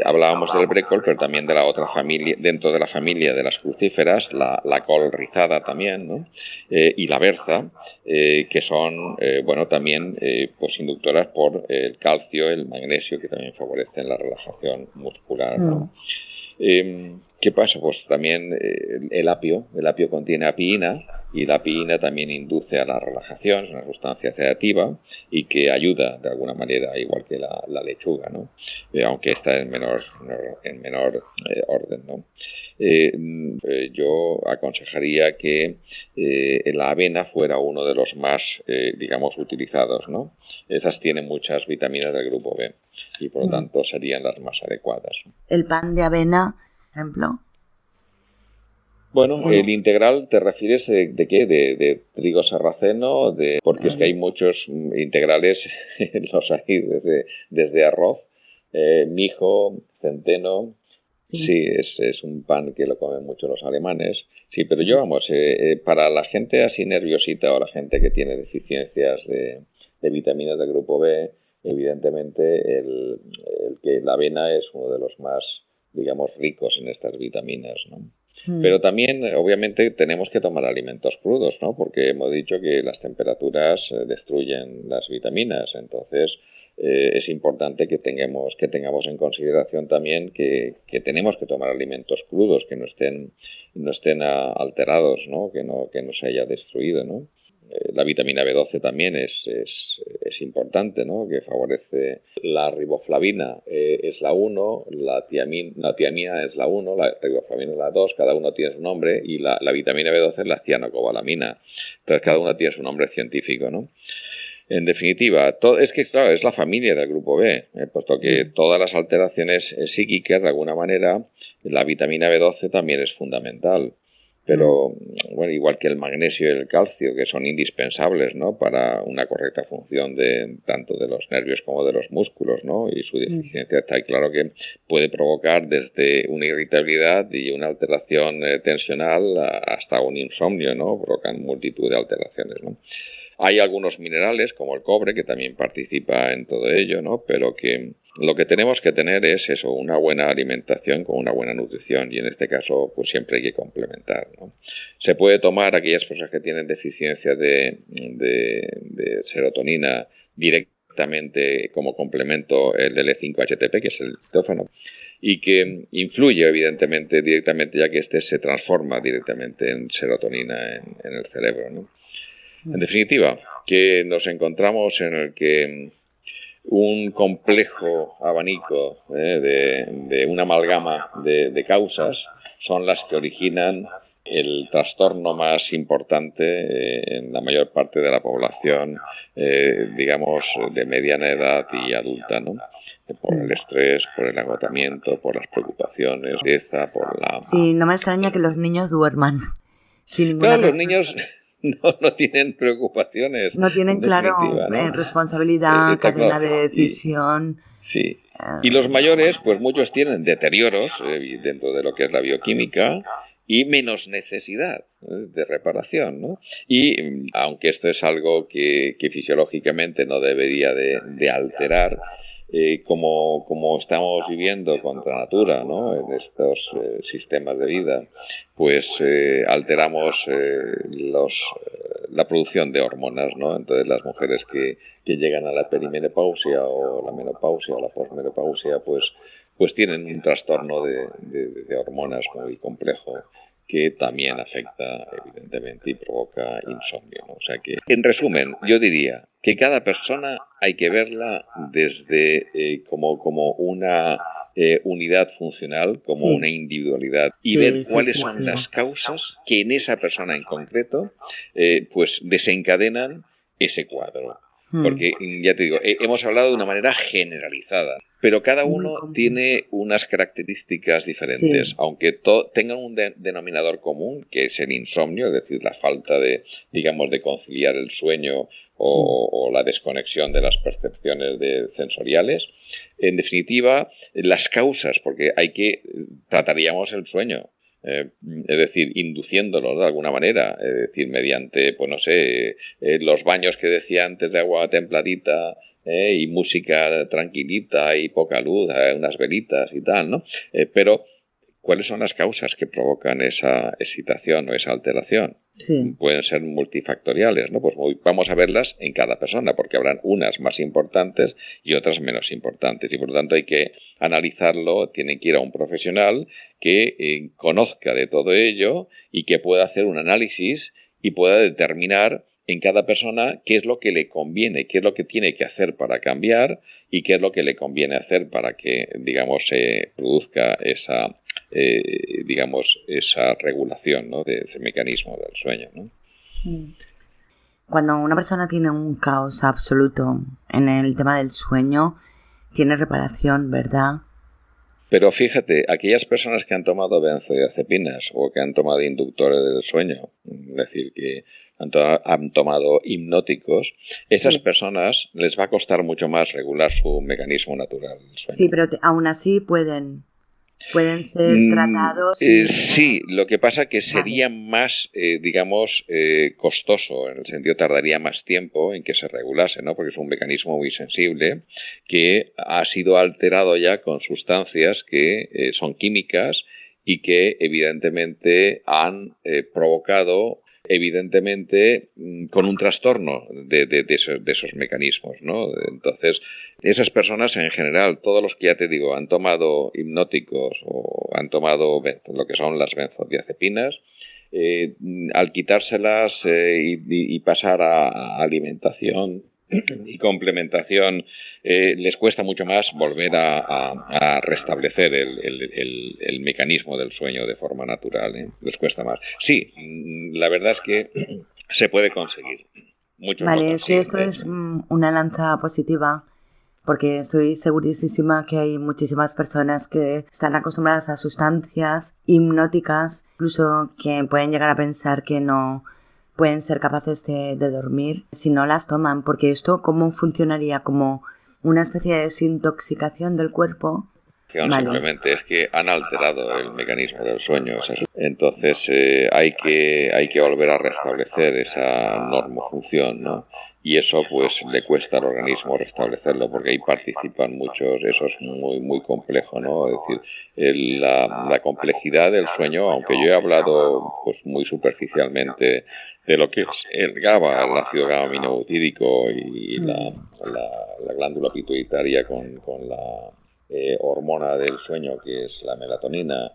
hablábamos del brécol, pero también de la otra familia, dentro de la familia de las crucíferas, la col rizada también, ¿no? Y la berza, que son, bueno, también pues inductoras por el calcio, el magnesio, que también favorecen la relajación muscular, ¿no? ¿Qué pasa? Pues también el apio contiene apiína, y la apiína también induce a la relajación, es una sustancia sedativa y que ayuda de alguna manera, igual que la lechuga, ¿no? Aunque está en menor orden, ¿no? Yo aconsejaría que la avena fuera uno de los más, digamos, utilizados, ¿no? Esas tienen muchas vitaminas del grupo B y por lo tanto serían las más adecuadas. ¿El pan de avena, por ejemplo? Bueno, el integral, ¿te refieres de qué? ¿De trigo sarraceno? Porque es que hay muchos integrales, los hay desde arroz, mijo, centeno. Sí, es un pan que lo comen mucho los alemanes. Sí, pero yo, vamos, para la gente así nerviosita o la gente que tiene deficiencias de vitaminas del grupo B, evidentemente el que la avena es uno de los más, digamos, ricos en estas vitaminas, ¿no? Pero también, obviamente, tenemos que tomar alimentos crudos, ¿no? Porque hemos dicho que las temperaturas destruyen las vitaminas. Entonces, es importante que tengamos en consideración también que tenemos que tomar alimentos crudos, que no estén alterados, ¿no? Que no se haya destruido, ¿no? La vitamina B12 también es importante, ¿no? Que favorece la riboflavina, es la 1, la tiamina es la 1, la riboflavina es la 2, cada uno tiene su nombre, y la vitamina B12 es la cianocobalamina. Entonces cada uno tiene su nombre científico, ¿no? En definitiva, es que claro, es la familia del grupo B, puesto que todas las alteraciones psíquicas, de alguna manera, la vitamina B12 también es fundamental. pero bueno, igual que el magnesio y el calcio, que son indispensables, ¿no?, para una correcta función tanto de los nervios como de los músculos, ¿no?, y su deficiencia está claro que puede provocar desde una irritabilidad y una alteración tensional hasta un insomnio, ¿no?, provocan multitud de alteraciones, ¿no? Hay algunos minerales, como el cobre, que también participa en todo ello, ¿no?, pero que lo que tenemos que tener es eso, una buena alimentación con una buena nutrición, y en este caso pues siempre hay que complementar, ¿no? Se puede tomar aquellas personas que tienen deficiencia de serotonina directamente como complemento el L5-HTP, que es el triptófano, y que influye evidentemente directamente, ya que este se transforma directamente en serotonina en el cerebro, ¿no? En definitiva, que nos encontramos en el que un complejo abanico de una amalgama de causas son las que originan el trastorno más importante en la mayor parte de la población, digamos, de mediana edad y adulta, ¿no? Por el estrés, por el agotamiento, por las preocupaciones, por la... Sí, no me extraña que los niños duerman sin ninguna Claro, los niños no tienen preocupaciones. No tienen, claro, ¿no? responsabilidad, cadena de decisión. Sí. Y los mayores, pues muchos tienen deterioros dentro de lo que es la bioquímica y menos necesidad de reparación, ¿no? Y aunque esto es algo que fisiológicamente no debería de alterar, como estamos viviendo contra natura, ¿no?, en estos sistemas de vida, pues alteramos la producción de hormonas, ¿no? Entonces las mujeres que llegan a la perimenopausia o la menopausia o la posmenopausia, pues tienen un trastorno de hormonas muy complejo, que también afecta evidentemente y provoca insomnio, ¿no? O sea que, en resumen, yo diría que cada persona hay que verla desde como una unidad funcional, como una individualidad, y ver cuáles son las causas que en esa persona en concreto pues desencadenan ese cuadro. Porque, ya te digo, hemos hablado de una manera generalizada, pero cada uno tiene unas características diferentes, aunque tengan un denominador común, que es el insomnio, es decir, la falta de conciliar el sueño o la desconexión de las percepciones sensoriales. En definitiva, las causas, porque trataríamos el sueño, es decir, induciéndolo de alguna manera, es decir, mediante, pues no sé, los baños que decía antes de agua templadita, y música tranquilita y poca luz, unas velitas y tal, ¿no? Pero, ¿cuáles son las causas que provocan esa excitación o esa alteración? Sí. Pueden ser multifactoriales, ¿no? Pues vamos a verlas en cada persona, porque habrán unas más importantes y otras menos importantes, y por lo tanto hay que analizarlo, tienen que ir a un profesional que conozca de todo ello y que pueda hacer un análisis y pueda determinar en cada persona qué es lo que le conviene, qué es lo que tiene que hacer para cambiar y qué es lo que le conviene hacer para que, se produzca esa regulación, ¿no?, de ese mecanismo del sueño, ¿no? Cuando una persona tiene un caos absoluto en el tema del sueño, tiene reparación, ¿verdad? Pero fíjate, aquellas personas que han tomado benzodiazepinas o que han tomado inductores del sueño, es decir, que han tomado hipnóticos, esas personas les va a costar mucho más regular su mecanismo natural del sueño. Sí, pero aún así pueden ser tratados. Sí, lo que pasa que sería más, costoso, en el sentido tardaría más tiempo en que se regulase, ¿no? Porque es un mecanismo muy sensible que ha sido alterado ya con sustancias que son químicas y que evidentemente han provocado con un trastorno de esos mecanismos, ¿no? Entonces, esas personas en general, todos los que ya te digo, han tomado hipnóticos o han tomado lo que son las benzodiazepinas, al quitárselas y pasar a alimentación y complementación, les cuesta mucho más volver a restablecer el mecanismo del sueño de forma natural, les cuesta más. Sí, la verdad es que se puede conseguir. Vale, es que eso es una lanza positiva porque estoy segurísima que hay muchísimas personas que están acostumbradas a sustancias hipnóticas, incluso que pueden llegar a pensar que no pueden ser capaces de dormir si no las toman, porque esto, ¿cómo funcionaría? Como una especie de desintoxicación del cuerpo. Vale. Simplemente es que han alterado el mecanismo del sueño. Entonces hay que volver a restablecer esa normofunción, ¿no? Y eso pues le cuesta al organismo restablecerlo, porque ahí participan muchos, eso es muy muy complejo, ¿no? Es decir, la complejidad del sueño, aunque yo he hablado pues muy superficialmente de lo que es el GABA, el ácido gamma-aminobutírico y la glándula pituitaria con la hormona del sueño, que es la melatonina,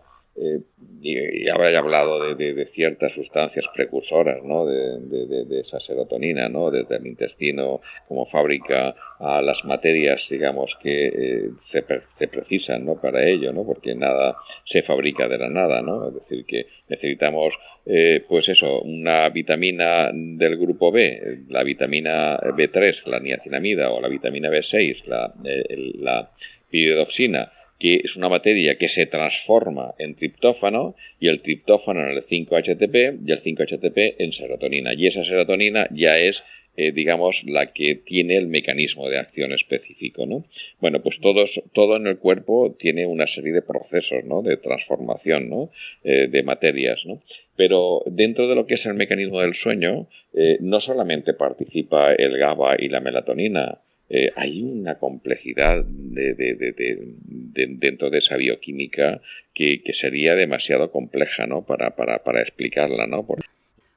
y habré hablado de ciertas sustancias precursoras, ¿no? de esa serotonina, ¿no? Desde el intestino como fábrica a las materias, digamos, que se precisan, ¿no? Para ello, ¿no? Porque nada se fabrica de la nada, ¿no? Es decir, que necesitamos pues eso, una vitamina del grupo B, la vitamina B3, la niacinamida, o la vitamina B6, la piridoxina, que es una materia que se transforma en triptófano, y el triptófano en el 5-HTP y el 5-HTP en serotonina. Y esa serotonina ya es, digamos, la que tiene el mecanismo de acción específico, ¿no? Bueno, pues todo en el cuerpo tiene una serie de procesos, ¿no? De transformación, ¿no? De materias, ¿no? Pero dentro de lo que es el mecanismo del sueño, no solamente participa el GABA y la melatonina. Hay una complejidad dentro de esa bioquímica que sería demasiado compleja, ¿no? para explicarla, ¿no?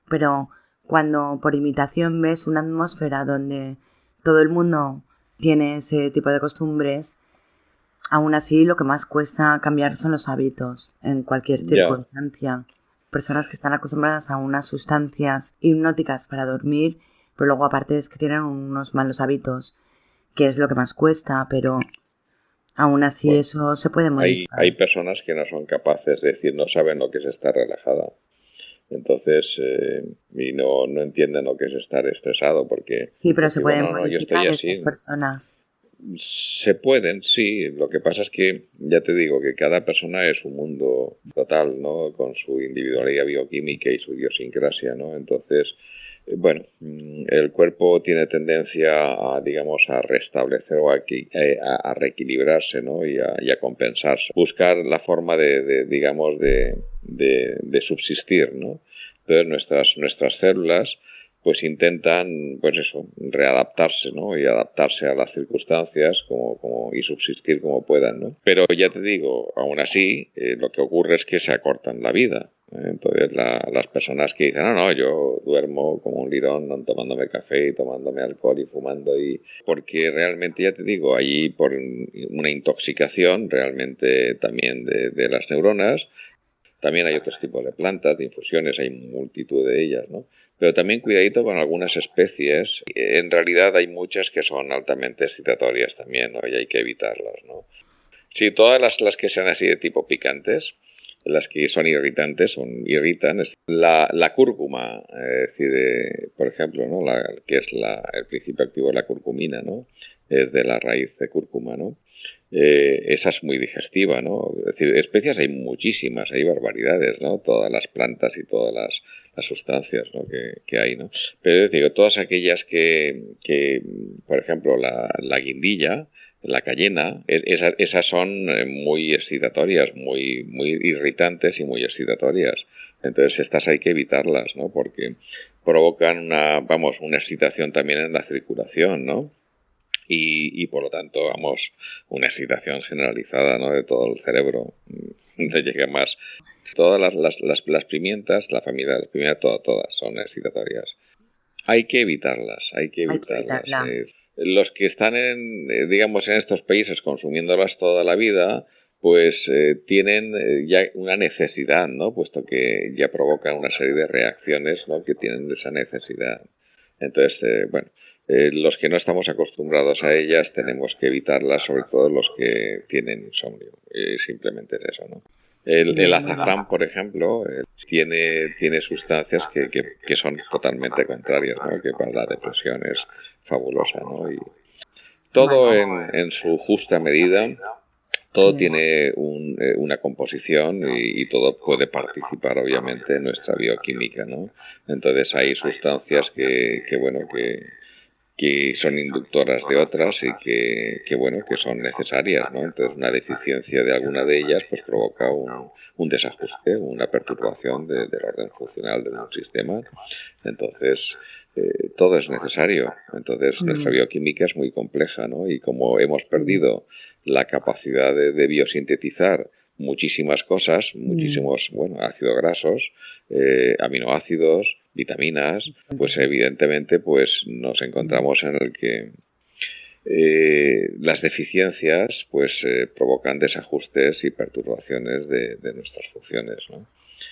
Pero cuando por imitación ves una atmósfera donde todo el mundo tiene ese tipo de costumbres, aún así lo que más cuesta cambiar son los hábitos en cualquier circunstancia. Personas que están acostumbradas a unas sustancias hipnóticas para dormir, pero luego aparte es que tienen unos malos hábitos, que es lo que más cuesta, pero aún así bueno, eso se puede modificar. Hay personas que no son capaces de decir, no saben lo que es estar relajada. Entonces, y no entienden lo que es estar estresado, porque... Sí, pero se pueden modificar estas personas. Se pueden, sí. Lo que pasa es que, ya te digo, que cada persona es un mundo total, ¿no? Con su individualidad bioquímica y su idiosincrasia, ¿no? Entonces... Bueno, el cuerpo tiene tendencia a, digamos, a restablecer o a reequilibrarse, ¿no? y a compensarse. Buscar la forma digamos, de subsistir, ¿no? Entonces nuestras células pues intentan, pues eso, readaptarse, ¿no? Y adaptarse a las circunstancias y subsistir como puedan, ¿no? Pero ya te digo, aún así, lo que ocurre es que se acortan la vida. Entonces las personas que dicen, no, yo duermo como un lirón tomándome café y tomándome alcohol y fumando, porque realmente, ya te digo, allí por una intoxicación realmente también de las neuronas. También hay otros tipos de plantas, de infusiones, hay multitud de ellas, ¿no? Pero también cuidadito con algunas especies. En realidad hay muchas que son altamente excitatorias también, ¿no? Y hay que evitarlas, ¿no? Sí, todas las que sean así de tipo picantes, las que son irritantes, irritan. La cúrcuma, es decir, por ejemplo, ¿no? Que es el principio activo de la curcumina, ¿no? Es de la raíz de cúrcuma, ¿no? Esa es muy digestiva, ¿no? Es decir, especies hay muchísimas, hay barbaridades, ¿no? Todas las plantas y todas las sustancias, ¿no? que hay, ¿no? Pero digo, todas aquellas que por ejemplo, la guindilla, la cayena, esas son muy excitatorias, muy irritantes y muy excitatorias. Entonces estas hay que evitarlas, ¿no? Porque provocan una excitación también en la circulación, ¿no? Y por lo tanto, una excitación generalizada, ¿no? De todo el cerebro. No llega más. Todas las pimientas, la familia de las pimientas, todas son excitatorias. Hay que evitarlas. Los que están digamos, en estos países consumiéndolas toda la vida, pues tienen ya una necesidad, ¿no? Puesto que ya provocan una serie de reacciones, ¿no? Que tienen esa necesidad. Entonces, los que no estamos acostumbrados a ellas tenemos que evitarlas, sobre todo los que tienen insomnio. Simplemente es eso, ¿no? El azafrán, por ejemplo, tiene sustancias que son totalmente contrarias, ¿no? Que para la depresión es fabulosa, ¿no? Todo en su justa medida. Todo tiene una composición y todo puede participar, obviamente, en nuestra bioquímica, ¿no? Entonces hay sustancias que son inductoras de otras y que son necesarias, ¿no? Entonces una deficiencia de alguna de ellas pues provoca un desajuste, una perturbación del orden funcional de un sistema. Entonces todo es necesario. Entonces nuestra bioquímica es muy compleja, ¿no? Y como hemos perdido la capacidad de biosintetizar muchísimas cosas, muchísimos ácidos grasos, aminoácidos, vitaminas, pues evidentemente pues nos encontramos en el que las deficiencias pues provocan desajustes y perturbaciones de nuestras funciones, ¿no?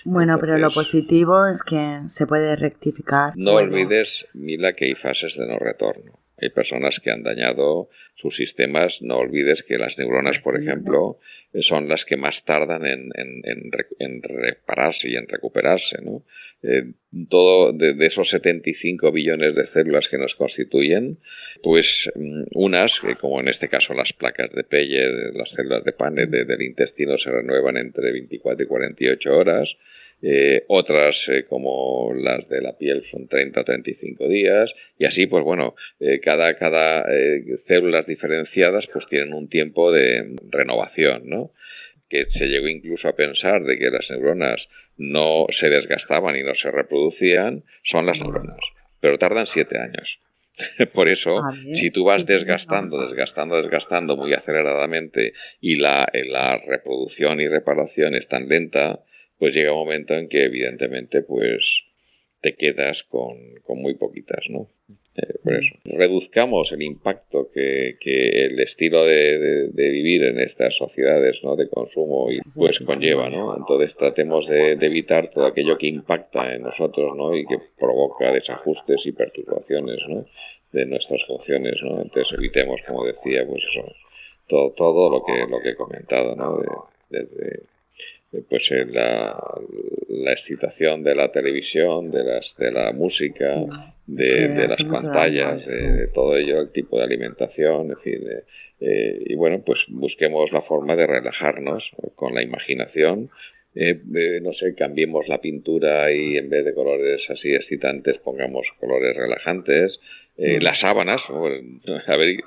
Bueno, entonces, pero lo positivo es que se puede rectificar. No olvides, Mila, que hay fases de no retorno. Hay personas que han dañado sus sistemas. No olvides que las neuronas, por ejemplo, son las que más tardan en repararse y en recuperarse, ¿no? Todo de esos 75 billones de células que nos constituyen, pues unas, como en este caso las placas de Pelle, las células de Paneth del intestino, se renuevan entre 24 y 48 horas. Otras como las de la piel son 30 o 35 días y así pues cada células diferenciadas pues tienen un tiempo de renovación, ¿no? Que se llegó incluso a pensar de que las neuronas no se desgastaban y no se reproducían, son las neuronas, pero tardan 7 años. Por eso, si tú vas desgastando muy aceleradamente y la reproducción y reparación es tan lenta, pues llega un momento en que evidentemente pues te quedas con muy poquitas, ¿no? Por eso, reduzcamos el impacto que el estilo de vivir en estas sociedades, ¿no?, de consumo pues conlleva, ¿no? Entonces tratemos de evitar todo aquello que impacta en nosotros, ¿no?, y que provoca desajustes y perturbaciones, ¿no?, de nuestras funciones, ¿no? Entonces evitemos, como decía, pues eso, todo lo que he comentado, ¿no? Desde pues la excitación de la televisión, de la música, de las pantallas, de todo ello, el tipo de alimentación, en fin, y bueno, pues busquemos la forma de relajarnos con la imaginación. No sé, cambiemos la pintura y en vez de colores así excitantes pongamos colores relajantes. Las sábanas, a ver,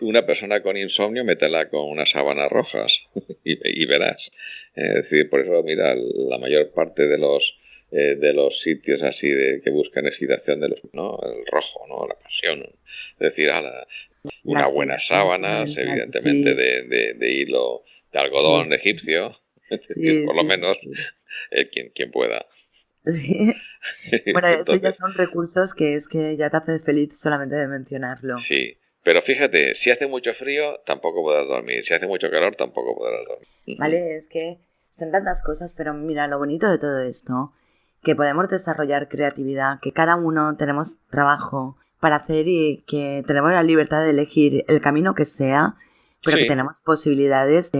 una persona con insomnio, métela con unas sábanas rojas y verás. Es decir, por eso, mira, la mayor parte de los sitios así que buscan excitación de ¿no?, el rojo, ¿no?, la pasión. Es decir, unas buenas sábanas, evidentemente de hilo, de algodón egipcio, es decir, por lo menos quien pueda. Sí. Bueno, eso ya son recursos que ya te hace feliz solamente de mencionarlo. Sí, pero fíjate, si hace mucho frío tampoco podrás dormir, si hace mucho calor tampoco podrás dormir. Vale, es que son tantas cosas, pero mira, lo bonito de todo esto, que podemos desarrollar creatividad, que cada uno tenemos trabajo para hacer y que tenemos la libertad de elegir el camino que sea, pero que tenemos posibilidades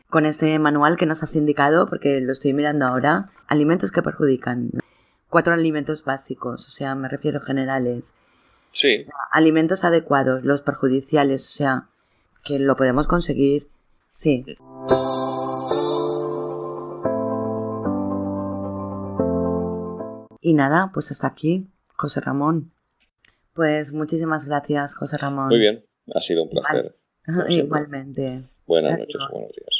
con este manual que nos has indicado, porque lo estoy mirando ahora, alimentos que perjudican. 4 alimentos básicos, o sea, me refiero generales. Sí. Alimentos adecuados, los perjudiciales, o sea, que lo podemos conseguir. Sí. Y nada, pues hasta aquí, José Ramón. Pues muchísimas gracias, José Ramón. Muy bien, ha sido un placer. Igualmente. Buenas noches, buenos días.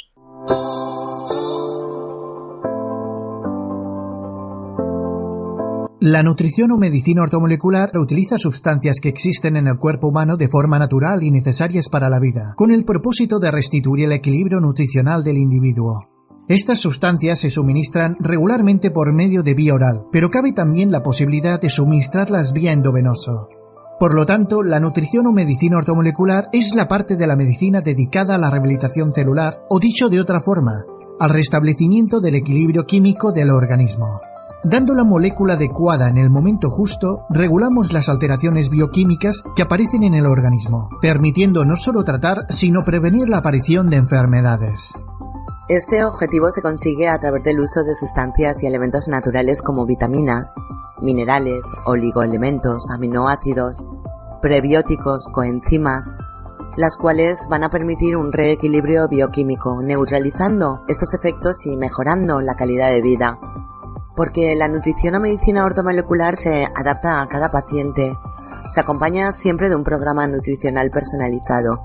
La nutrición o medicina ortomolecular utiliza sustancias que existen en el cuerpo humano de forma natural y necesarias para la vida, con el propósito de restituir el equilibrio nutricional del individuo. Estas sustancias se suministran regularmente por medio de vía oral, pero cabe también la posibilidad de suministrarlas vía endovenoso. Por lo tanto, la nutrición o medicina ortomolecular es la parte de la medicina dedicada a la rehabilitación celular, o dicho de otra forma, al restablecimiento del equilibrio químico del organismo. Dando la molécula adecuada en el momento justo, regulamos las alteraciones bioquímicas que aparecen en el organismo, permitiendo no solo tratar, sino prevenir la aparición de enfermedades. Este objetivo se consigue a través del uso de sustancias y elementos naturales como vitaminas, minerales, oligoelementos, aminoácidos, prebióticos, coenzimas, las cuales van a permitir un reequilibrio bioquímico, neutralizando estos efectos y mejorando la calidad de vida. Porque la nutrición o medicina ortomolecular se adapta a cada paciente, se acompaña siempre de un programa nutricional personalizado.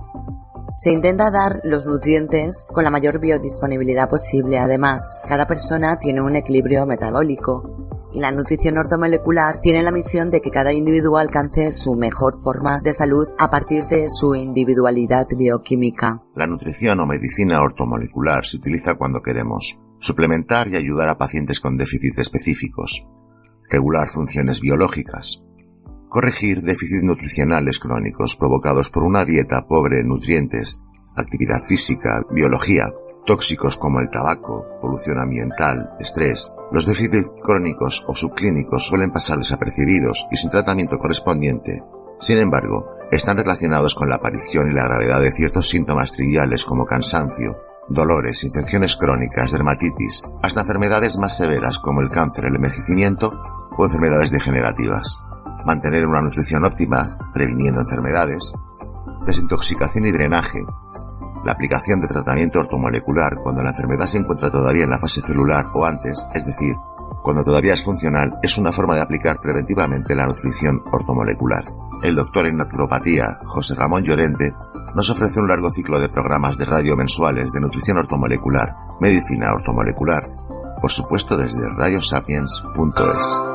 Se intenta dar los nutrientes con la mayor biodisponibilidad posible. Además, cada persona tiene un equilibrio metabólico y la nutrición ortomolecular tiene la misión de que cada individuo alcance su mejor forma de salud a partir de su individualidad bioquímica. La nutrición o medicina ortomolecular se utiliza cuando queremos suplementar y ayudar a pacientes con déficits específicos, regular funciones biológicas, corregir déficits nutricionales crónicos provocados por una dieta pobre en nutrientes, actividad física, biología, tóxicos como el tabaco, polución ambiental, estrés. Los déficits crónicos o subclínicos suelen pasar desapercibidos y sin tratamiento correspondiente. Sin embargo, están relacionados con la aparición y la gravedad de ciertos síntomas triviales como cansancio, dolores, infecciones crónicas, dermatitis, hasta enfermedades más severas como el cáncer, el envejecimiento o enfermedades degenerativas. Mantener una nutrición óptima, previniendo enfermedades, desintoxicación y drenaje, la aplicación de tratamiento ortomolecular cuando la enfermedad se encuentra todavía en la fase celular o antes, es decir, cuando todavía es funcional, es una forma de aplicar preventivamente la nutrición ortomolecular. El doctor en naturopatía, José Ramón Llorente, nos ofrece un largo ciclo de programas de radio mensuales de nutrición ortomolecular, medicina ortomolecular, por supuesto desde radiosapiens.es.